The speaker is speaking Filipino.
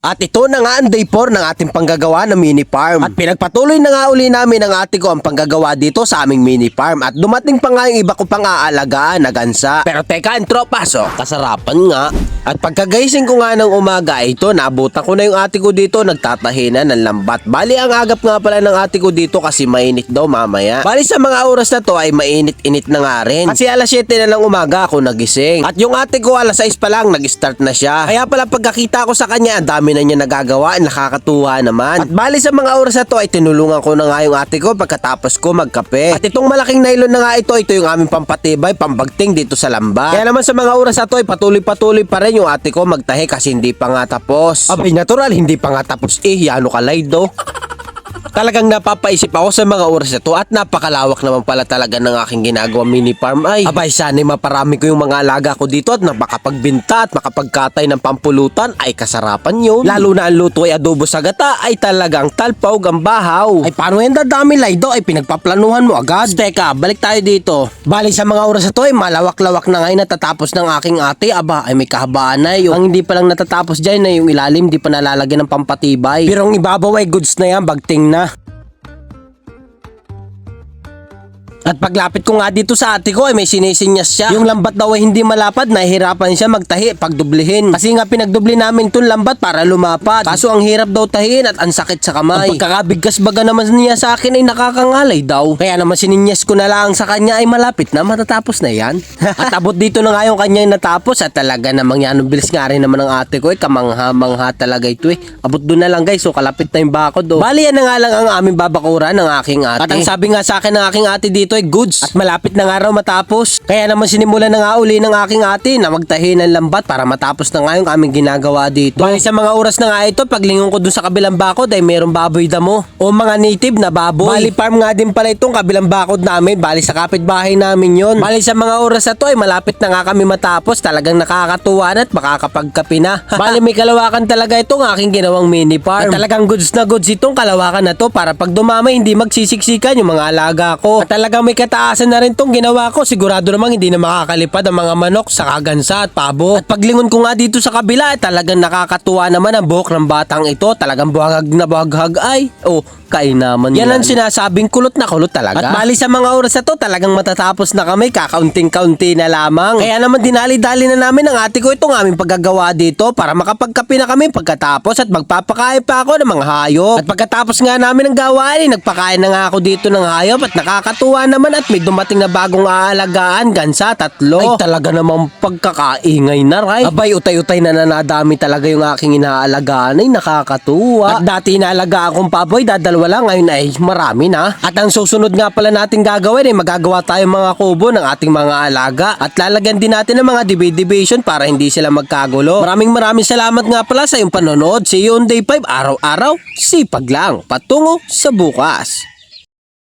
At ito na nga ang day 4 ng ating panggagawa na mini farm. At pinagpatuloy na nga uli namin ng ate ko ang panggagawa dito sa aming mini farm. At dumating pa nga yung iba ko pang aalagaan na gansa. Pero teka, ang tropas, kasarapan nga. At pagkagising ko nga ng umaga, ito nabutan ko na yung ate ko dito nagtatahinan ng lambat. Bali ang agap nga pala ng ate ko dito kasi mainit daw mamaya. Bali sa mga oras na to ay mainit-init na nga rin. Kasi alas 7 na ng umaga ako nagising. At yung ate ko alas 6 pa lang nag-start na siya. Kaya pala pagkakita ko sa kanya, ang dami na niya nagagawa, nakakatuwa naman. At bali sa mga oras na to ay tinulungan ko na nga yung ate ko pagkatapos ko magkape. At itong malaking nylon na nga ito yung aming pampatibay, pambagting dito sa lambat. Kaya naman sa mga oras na to ay patuloy-patuloy pa rin yung ate ko magtahi kasi hindi pa nga tapos. Abay natural, hindi pa nga tapos yano kalay do. Talagang napapaisip ako sa mga oras na to at napakalawak naman pala talaga ng aking ginagawa mini farm. Ay, abay sana'y maparami ko yung mga alaga ko dito at makapagbinta at makapagkatay ng pampulutan ay kasarapan yun. Lalo na ang luto ay adobo sa gata ay talagang talpaw gambahaw. Ay paano yan dadami laydo ay pinagpaplanuhan mo agad. Teka, balik tayo dito. Bali sa mga oras na to ay malawak-lawak na nga natatapos ng aking ate. Aba ay may kahabaan na yung ang hindi pa lang natatapos dyan na yung ilalim di pa nalalagyan ng pampatibay. Pero ang ibabaw ay goods na yan, bagting na. At paglapit ko nga dito sa ate ko ay may sinisinyas siya. Yung lambat daw ay hindi malapad, nahihirapan siya magtahi pagdublihin. Kasi nga pinagdubli namin itong lambat para lumapad. Kaso ang hirap daw tahiin at ang sakit sa kamay. Ang pagkakabigkas baga naman niya sa akin ay nakakangalay daw. Kaya naman sininyas ko na lang sa kanya ay malapit na matatapos na yan. At abot dito na nga yung kanyang natapos at talaga namang yan. Bilis nga rin naman ng ate ko ay kamangha-mangha talaga ito eh. Abot doon na lang guys, so kalapit na yung bakod do. Bali yan na nga lang ang aming babakuran ng aking ate. At ang sabi nga sa akin ng aking ate dito ay goods at malapit na nga raw matapos. Kaya naman sinimulan na nga uli ng aking ate na magtahi ng lambat para matapos na nga yung aming ginagawa dito. Bali sa mga oras na nga ito, paglingon ko dun sa kabilang bakod ay mayroong baboy damo o mga native na baboy. Bali farm nga din pala itong kabilang bakod namin. Bali sa kapitbahay namin yon. Bali sa mga oras na to ay malapit na nga kami matapos. Talagang nakakatuwa na at makakapagkapi na. Bali may kalawakan talaga itong aking ginawang mini farm. At talagang goods na goods itong kalawakan na to para pag dumamay hindi magsisiksikan yung mga alaga ko. At talagang may kataasan na rin tong ginawa ko. Sigurado namang hindi na makakalipad ang mga manok sa kagansa at pabo. At paglingon ko nga dito sa kabila, talagang nakakatuwa naman ang buhok ng batang ito. Talagang buhagag na buhaghag ay. Oh, kainaman yan. Yan ang sinasabing kulot na kulot talaga. At bali sa mga oras na to, talagang matatapos na kami. Kakaunting-kaunti na lamang. Kaya naman dinali-dali na namin ang ate ko itong aming paggagawa dito para makapagkape na kami pagkatapos at magpapakain pa ako ng mga hayop. At pagkatapos nga namin ng gawain, nagpakain na nga ako dito ng hayop at nakakatuwa naman at may dumating na bagong aalagaan, gansa, 3. Ay talaga namang pagkakaingay na ray. Abay utay-utay na nadami talaga yung aking inaalagaan ay nakakatuwa. At dati inaalagaan akong paboy, wala ngayon ay marami na. At ang susunod nga pala natin gagawin ay magagawa tayo mga kubo ng ating mga alaga at lalagyan din natin ng mga division para hindi sila magkagulo. Maraming salamat nga pala sa iyong panonood. See you on day 5. Araw-araw, sipag lang patungo sa bukas.